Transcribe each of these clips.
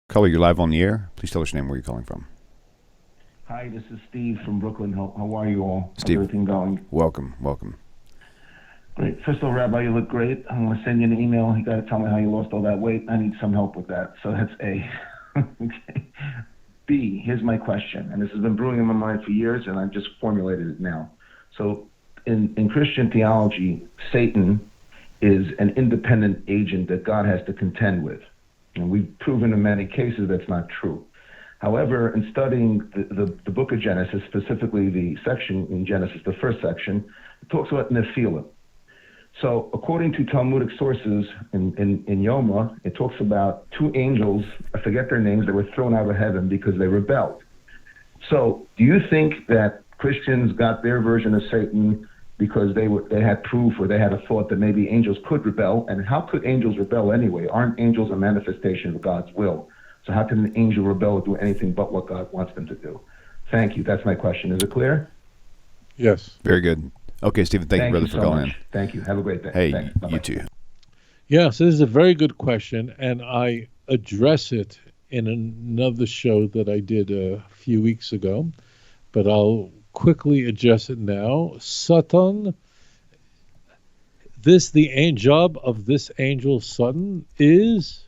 Caller, you're live on the air. Please tell us your name, where you're calling from. Hi, this is Steve from Brooklyn. How are you all? Steve, how's everything going? Welcome. Great. First of all, Rabbi, you look great. I'm going to send you an email. You got to tell me how you lost all that weight. I need some help with that. So that's A. Okay. B, here's my question, and this has been brewing in my mind for years, and I've just formulated it now. So in Christian theology, Satan is an independent agent that God has to contend with. And we've proven in many cases that's not true. However, in studying the book of Genesis, specifically the section in Genesis, the first section, it talks about Nephilim. So according to Talmudic sources in Yoma, it talks about two angels, I forget their names, that were thrown out of heaven because they rebelled. So do you think that Christians got their version of Satan because they had proof or they had a thought that maybe angels could rebel? And how could angels rebel anyway? Aren't angels a manifestation of God's will? So how can an angel rebel or do anything but what God wants them to do? Thank you. That's my question. Is it clear? Yes. Very good. Okay, Stephen, thank you, brother, for calling in. Thank you. Have a great day. Hey, Thanks. you too. Yes, this is a very good question, and I address it in another show that I did a few weeks ago, but I'll quickly address it now. Satan, the job of this angel Satan is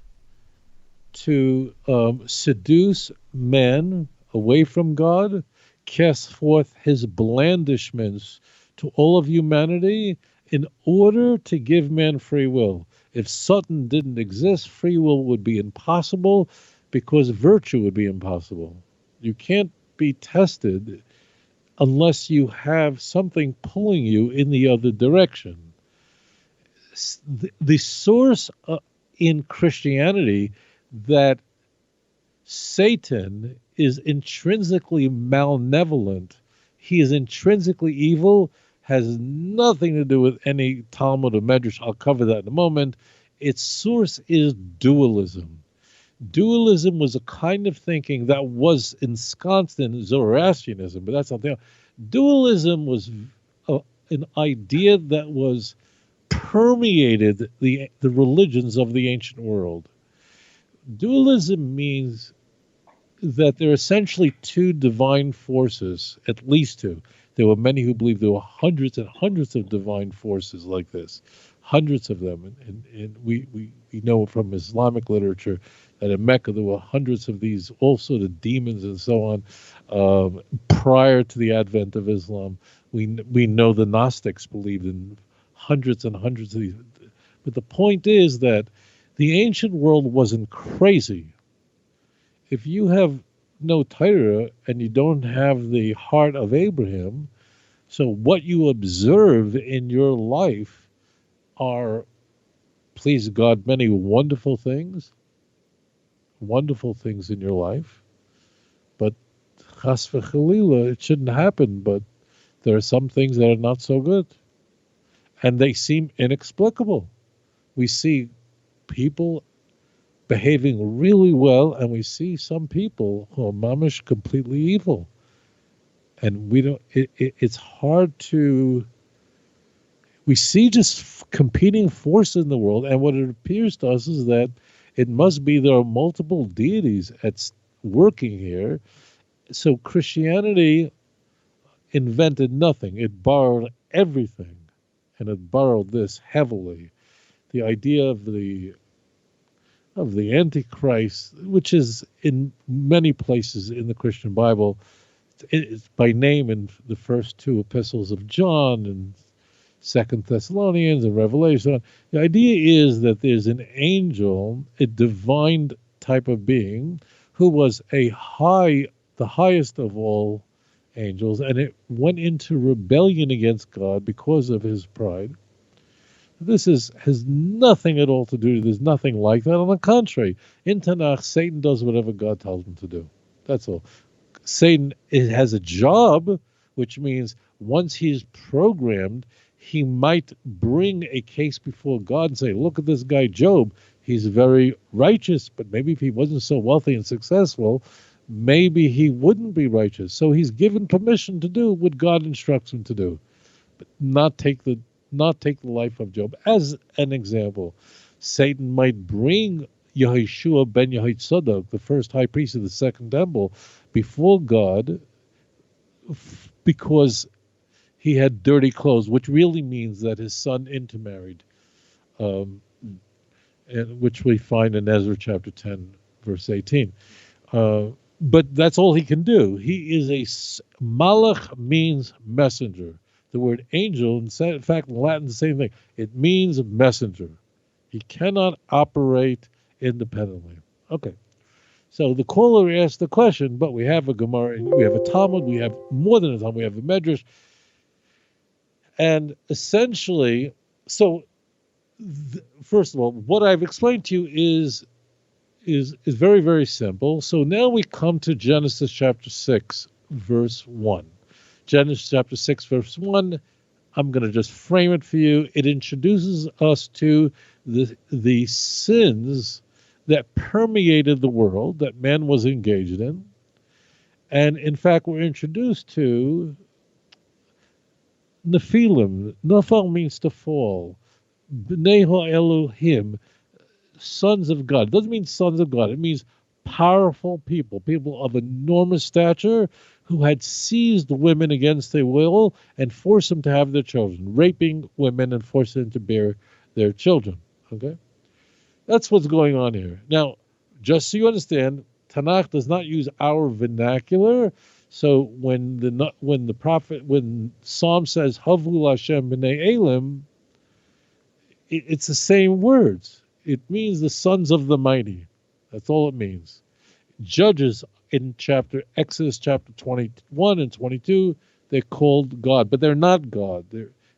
to seduce men away from God, cast forth his blandishments to all of humanity in order to give man free will. If Satan didn't exist, free will would be impossible because virtue would be impossible. You can't be tested unless you have something pulling you in the other direction. The source in Christianity that Satan is intrinsically malevolent, he is intrinsically evil, has nothing to do with any Talmud or Midrash. I'll cover that in a moment. Its source is dualism. Dualism was a kind of thinking that was ensconced in Zoroastrianism, but that's something else. Dualism was an idea that was permeated the religions of the ancient world. Dualism means that there are essentially two divine forces, at least two. There were many who believed there were hundreds and hundreds of divine forces like this, hundreds of them. And we know from Islamic literature that in Mecca there were hundreds of these, also the demons and so on, prior to the advent of Islam. We know the Gnostics believed in hundreds and hundreds of these. But the point is that the ancient world wasn't crazy. If you have no Torah and you don't have the heart of Abraham, so what you observe in your life are, please God, many wonderful things in your life, but chas v'chalila, it shouldn't happen, but there are some things that are not so good, and they seem inexplicable. We see people behaving really well, and we see some people who are mamish completely evil. And we don't. It's hard to. We see just competing forces in the world, and what it appears to us is that it must be there are multiple deities at working here. So Christianity invented nothing; it borrowed everything, and it borrowed this heavily. The idea of the Antichrist, which is in many places in the Christian Bible, it's by name in the first two epistles of John and 2 Thessalonians and Revelation. The idea is that there's an angel, a divine type of being, who was the highest of all angels, and it went into rebellion against God because of his pride. This has nothing at all to do. There's nothing like that. On the contrary, in Tanakh, Satan does whatever God tells him to do. That's all. Satan has a job, which means once he's programmed, he might bring a case before God and say, look at this guy Job. He's very righteous, but maybe if he wasn't so wealthy and successful, maybe he wouldn't be righteous. So he's given permission to do what God instructs him to do, but not take the life of Job. As an example, Satan might bring Yehoshua ben Yehoitzadok, the first high priest of the Second Temple, before God, because he had dirty clothes, which really means that his son intermarried, and which we find in Ezra chapter 10, verse 18. But that's all he can do. He is malach means messenger. The word angel, in fact, in Latin, the same thing. It means messenger. He cannot operate independently. Okay. So the caller asked the question, but we have a Gemara, we have a Talmud, we have more than a Talmud, we have a Midrash. And essentially, so first of all, what I've explained to you is very, very simple. So now we come to Genesis chapter 6, verse 1. Genesis chapter 6, verse 1, I'm going to just frame it for you. It introduces us to the sins that permeated the world that man was engaged in. And in fact, we're introduced to Nephilim. Nephil means to fall. Bnei Elohim, sons of God. It doesn't mean sons of God. It means powerful people, people of enormous stature who had seized women against their will and forced them to have their children, raping women and forcing them to bear their children. Okay? That's what's going on here. Now, just so you understand, Tanakh does not use our vernacular. So when Psalm says Havul Hashem b'nei Elim, it's the same words. It means the sons of the mighty. That's all it means. Judges in Exodus chapter 21 and 22, they're called God, but they're not God.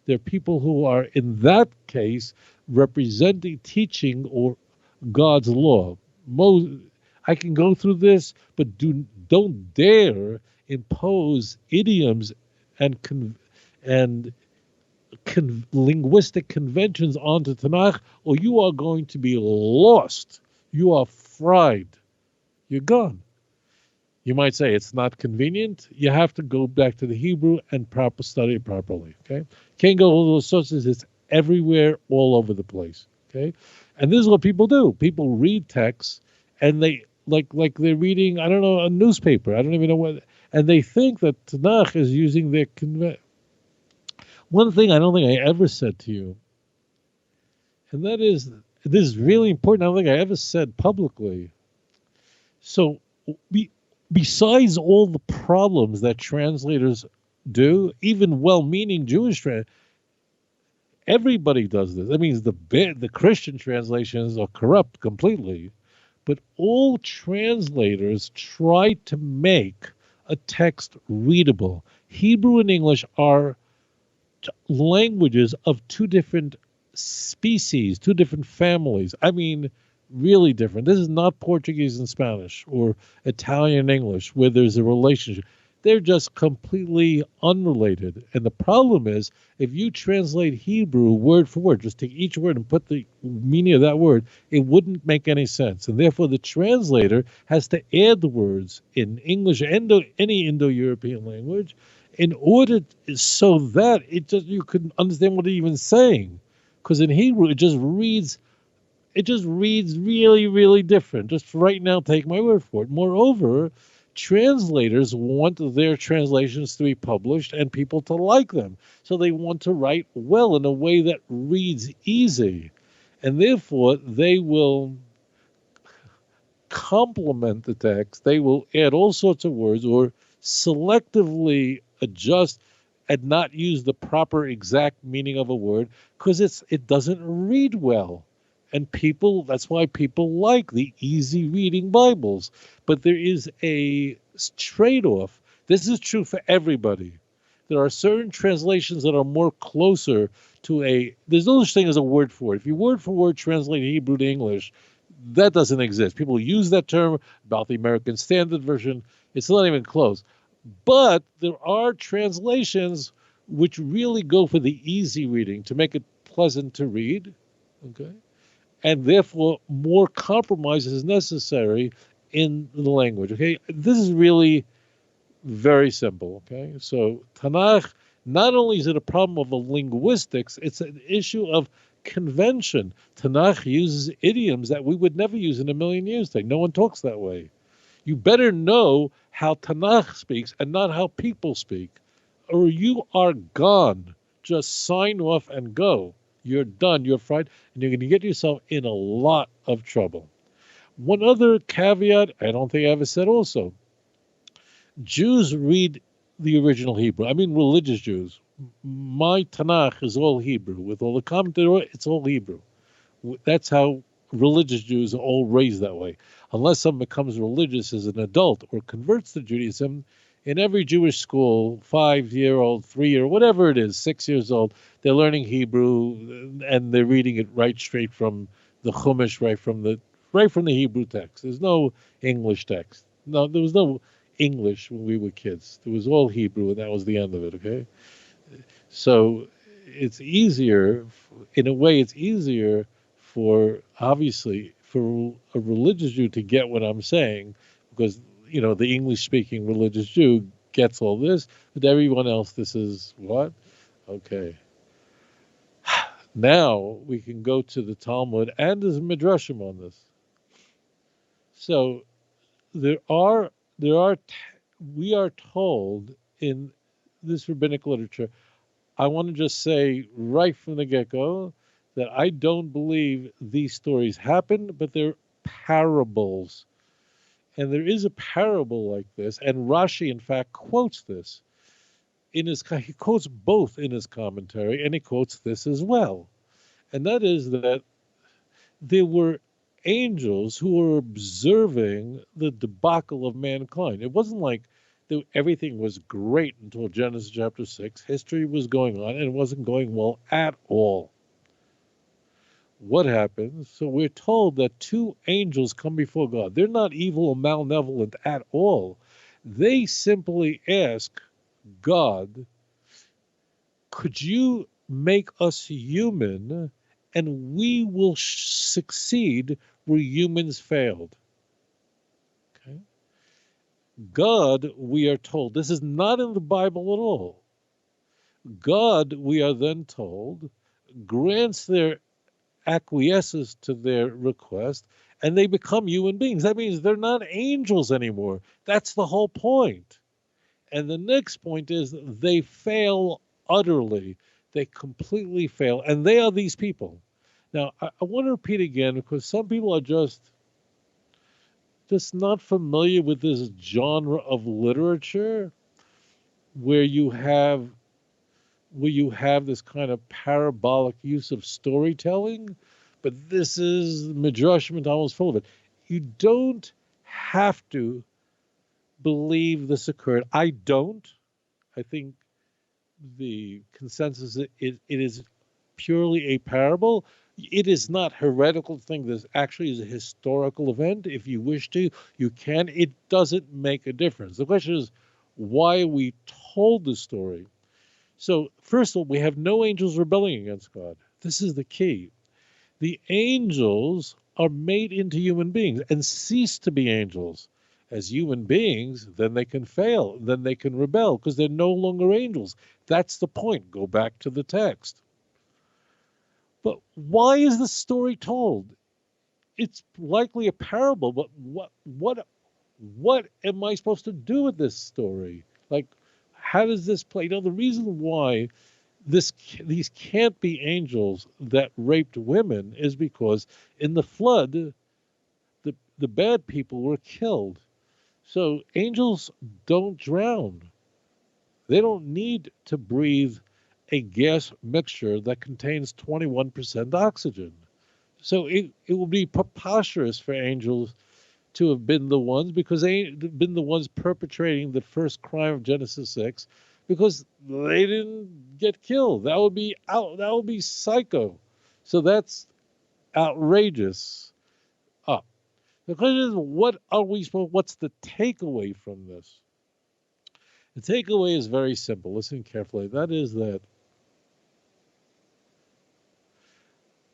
They're people who are, in that case, representing teaching or God's law. I can go through this, but don't dare impose idioms and linguistic conventions onto Tanakh, or you are going to be lost. You are fried. You're gone. You might say it's not convenient. You have to go back to the Hebrew and study it properly. Okay, can't go all those sources. It's everywhere, all over the place. Okay, and this is what people do. People read texts, and they like they're reading, I don't know, a newspaper. I don't even know what, and they think that Tanakh is using their One thing I don't think I ever said to you, and that is, this is really important. I don't think I ever said publicly. So, besides all the problems that translators do, even well-meaning Jewish everybody does this. That means the Christian translations are corrupt completely, but all translators try to make a text readable. Hebrew and English are languages of two different species, two different families. I mean, really different. This is not Portuguese and Spanish or Italian and English where there's a relationship. They're just completely unrelated. And the problem is, if you translate Hebrew word for word, just take each word and put the meaning of that word, it wouldn't make any sense. And therefore, the translator has to add the words in English and any Indo-European language in order so that you can understand what they're even saying. Because in Hebrew, it just reads really, really different. Just right now, take my word for it. Moreover, translators want their translations to be published and people to like them. So they want to write well in a way that reads easy. And therefore, they will complement the text. They will add all sorts of words or selectively adjust and not use the proper exact meaning of a word because it doesn't read well. And that's why people like the easy reading Bibles. But there is a trade-off. This is true for everybody. There are certain translations that are more closer to there's no such thing as a word for it. If you word for word translate Hebrew to English, that doesn't exist. People use that term about the American Standard Version. It's not even close. But there are translations which really go for the easy reading to make it pleasant to read. Okay? And therefore, more compromise is necessary in the language. Okay, this is really very simple. Okay, so Tanakh, not only is it a problem of the linguistics, it's an issue of convention. Tanakh uses idioms that we would never use in a million years today. No one talks that way. You better know how Tanakh speaks and not how people speak, or you are gone. Just sign off and go. You're done. You're fried, and you're going to get yourself in a lot of trouble. One other caveat, I don't think I ever said also. Jews read the original Hebrew. I mean religious Jews. My Tanakh is all Hebrew. With all the commentary, it's all Hebrew. That's how religious Jews are all raised that way. Unless someone becomes religious as an adult or converts to Judaism, in every Jewish school, 5-year-old, 3-year, whatever it is, 6 years old, they're learning Hebrew and they're reading it right straight from the Chumash, right from the Hebrew text. There's no English text. No, there was no English when we were kids. It was all Hebrew, and that was the end of it. Okay, so it's easier, in a way. It's easier for obviously for a religious Jew to get what I'm saying, because the English-speaking religious Jew gets all this, but everyone else, this is what? Okay. Now we can go to the Talmud, and there's a Midrashim on this. So we are told in this rabbinic literature. I want to just say right from the get-go that I don't believe these stories happened, but they're parables. And there is a parable like this, and Rashi, in fact, quotes this. He quotes both in his commentary, and he quotes this as well. And that is that there were angels who were observing the debacle of mankind. It wasn't like everything was great until Genesis chapter 6. History was going on, and it wasn't going well at all. What happens? So we're told that 2 angels come before God. They're not evil or malevolent at all. They simply ask God, could you make us human, and we will succeed where humans failed? Okay. God, we are told, this is not in the Bible at all. God, we are then told, grants their acquiesces to their request, and they become human beings. That means they're not angels anymore. That's the whole point. And the next point is they fail utterly. They completely fail, and they are these people. Now, I want to repeat again, because some people are just not familiar with this genre of literature where you have this kind of parabolic use of storytelling, but this is Midrashim and almost full of it. You don't have to believe this occurred. I don't. I think the consensus it is purely a parable. It is not heretical to think this actually is a historical event. If you wish to, you can. It doesn't make a difference. The question is, why we told the story. So, first of all, we have no angels rebelling against God. This is the key. The angels are made into human beings and cease to be angels. As human beings, then they can fail, then they can rebel, because they're no longer angels. That's the point. Go back to the text. But why is the story told? It's likely a parable, but what am I supposed to do with this story? Like, how does this play? The reason why these can't be angels that raped women is because in the flood, the bad people were killed. So angels don't drown. They don't need to breathe a gas mixture that contains 21% oxygen. So it will be preposterous for angels to have been the ones, because they've been the ones perpetrating the first crime of Genesis 6, because they didn't get killed. That would be psycho. So that's outrageous. The question is, what's the takeaway from this? The takeaway is very simple. Listen carefully. That is that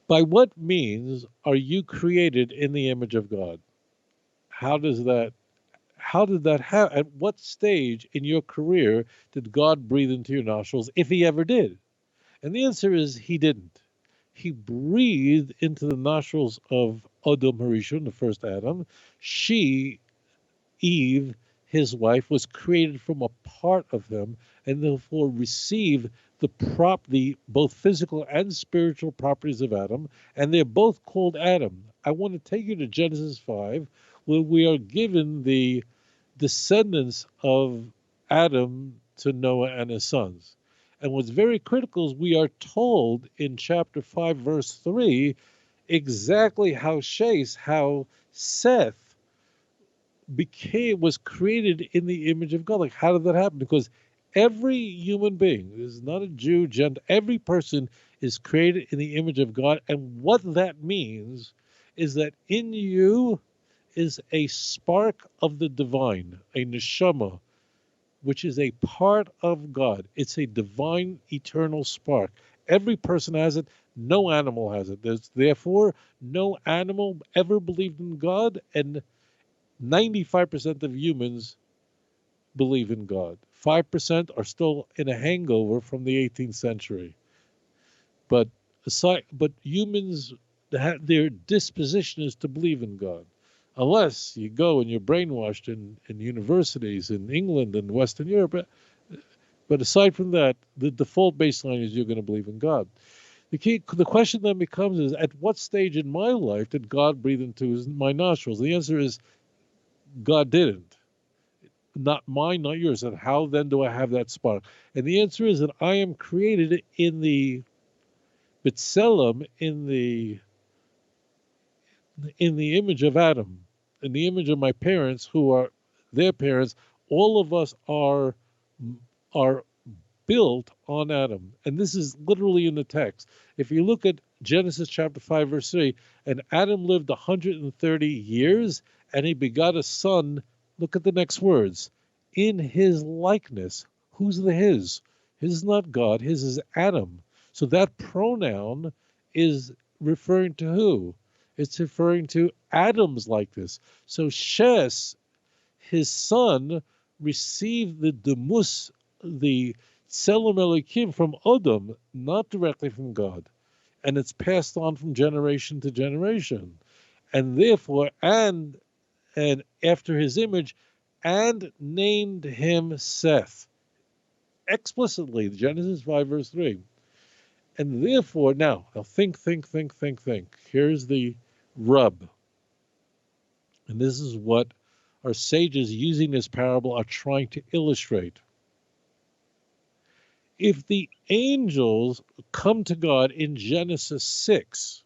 by what means are you created in the image of God? How did that happen? At what stage in your career did God breathe into your nostrils, if he ever did? And the answer is he didn't. he breathed into the nostrils of Adam Harishon, the first Adam. She, Eve, his wife, was created from a part of him, and therefore received the both physical and spiritual properties of Adam, and they're both called Adam. I want to take you to Genesis 5, where we are given the descendants of Adam to Noah and his sons. And what's very critical is we are told in chapter 5, verse 3, exactly how Seth was created in the image of God. Like, how did that happen? Because every human being, this is not a Jew, every person is created in the image of God. And what that means is that in you is a spark of the divine, a neshama, which is a part of God. It's a divine, eternal spark. Every person has it. No animal has it. There's therefore no animal ever believed in God, and 95% of humans believe in God. 5% are still in a hangover from the 18th century. But humans, their disposition is to believe in God. Unless you go and you're brainwashed in universities in England and Western Europe. But aside from that, the default baseline is you're going to believe in God. The question then becomes is, at what stage in my life did God breathe into my nostrils? The answer is God didn't. Not mine, not yours. And how then do I have that spark? And the answer is that I am created in the B'Tselem, in the image of Adam, in the image of my parents, who are their parents. All of us are built on Adam. And this is literally in the text. If you look at Genesis chapter 5, verse 3, and Adam lived 130 years, and he begot a son. Look at the next words. In his likeness. Who's the his? His is not God. His is Adam. So that pronoun is referring to who? It's referring to Adam's likeness. So Shes, his son, received the demus, the Tselem Elokim from Adam, not directly from God. And it's passed on from generation to generation. And therefore, and after his image, and named him Seth. Explicitly, Genesis 5, verse 3. And therefore, now think. Here's the rub. And this is what our sages using this parable are trying to illustrate. If the angels come to God in Genesis 6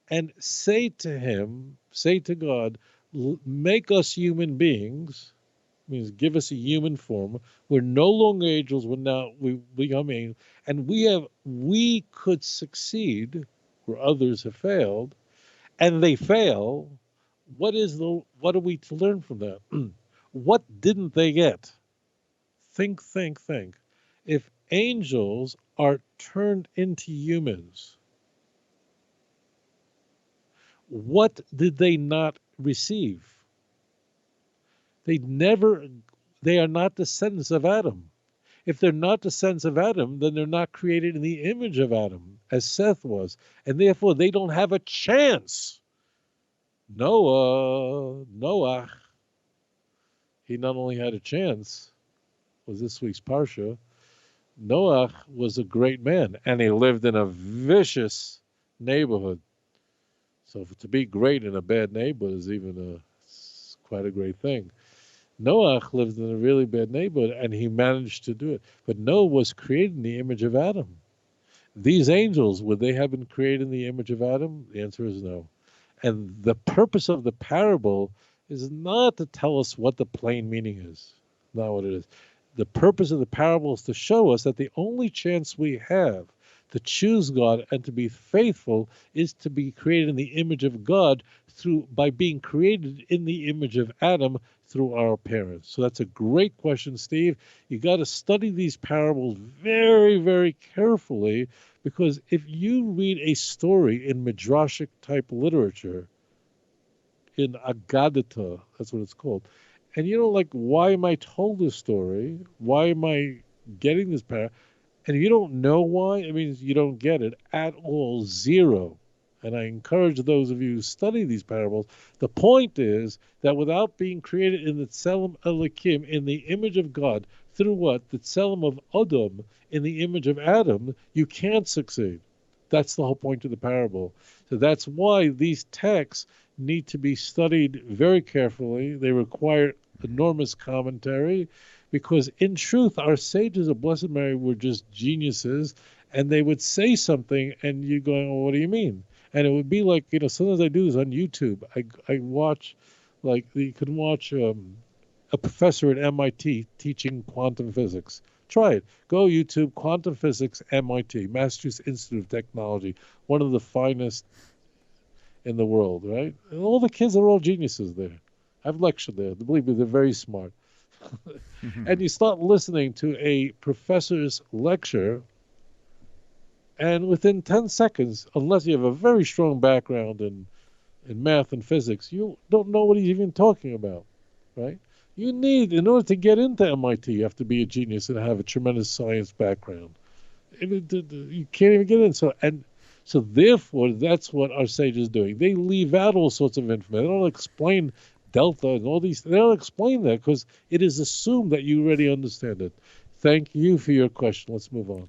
and say to God, make us human beings, means give us a human form. We're no longer angels. We become angels, and we could succeed where others have failed, and they fail. What are we to learn from that? What didn't they get? Think. If angels are turned into humans, what did they not receive? They are not descendants of Adam. If they're not descendants of Adam, then they're not created in the image of Adam, as Seth was. And therefore, they don't have a chance. Noah, he not only had a chance, was this week's Parsha, Noah was a great man, and he lived in a vicious neighborhood. So to be great in a bad neighborhood is quite a great thing. Noah lived in a really bad neighborhood, and he managed to do it. But Noah was created in the image of Adam. These angels, would they have been created in the image of Adam? The answer is no. And the purpose of the parable is not to tell us what the plain meaning is. Not what it is. The purpose of the parable is to show us that the only chance we have to choose God and to be faithful is to be created in the image of God by being created in the image of Adam through our parents. So that's a great question, Steve. You got to study these parables very, very carefully, because if you read a story in Midrashic type literature, in Agadata, that's what it's called, and why am I told this story? Why am I getting this parable? And if you don't know why, it means you don't get it at all, zero. And I encourage those of you who study these parables, the point is that without being created in the Tselem Elokim, in the image of God, through what? The Tselem of Adam, in the image of Adam, you can't succeed. That's the whole point of the parable. So that's why these texts need to be studied very carefully. They require enormous commentary, because in truth, our sages of Blessed Mary were just geniuses, and they would say something, and you're going, well, what do you mean? And it would be like, sometimes I do this on YouTube. I watch, like, you can watch a professor at MIT teaching quantum physics. Try it. Go YouTube, quantum physics, MIT, Massachusetts Institute of Technology, one of the finest in the world, right? And all the kids are all geniuses there. I've lectured there. Believe me, they're very smart. And you start listening to a professor's lecture, and within 10 seconds, unless you have a very strong background in math and physics, you don't know what he's even talking about, right? In order to get into MIT, you have to be a genius and have a tremendous science background. You can't even get in. So therefore, that's what our sages are doing. They leave out all sorts of information. They don't explain delta and all these. They don't explain that because it is assumed that you already understand it. Thank you for your question. Let's move on.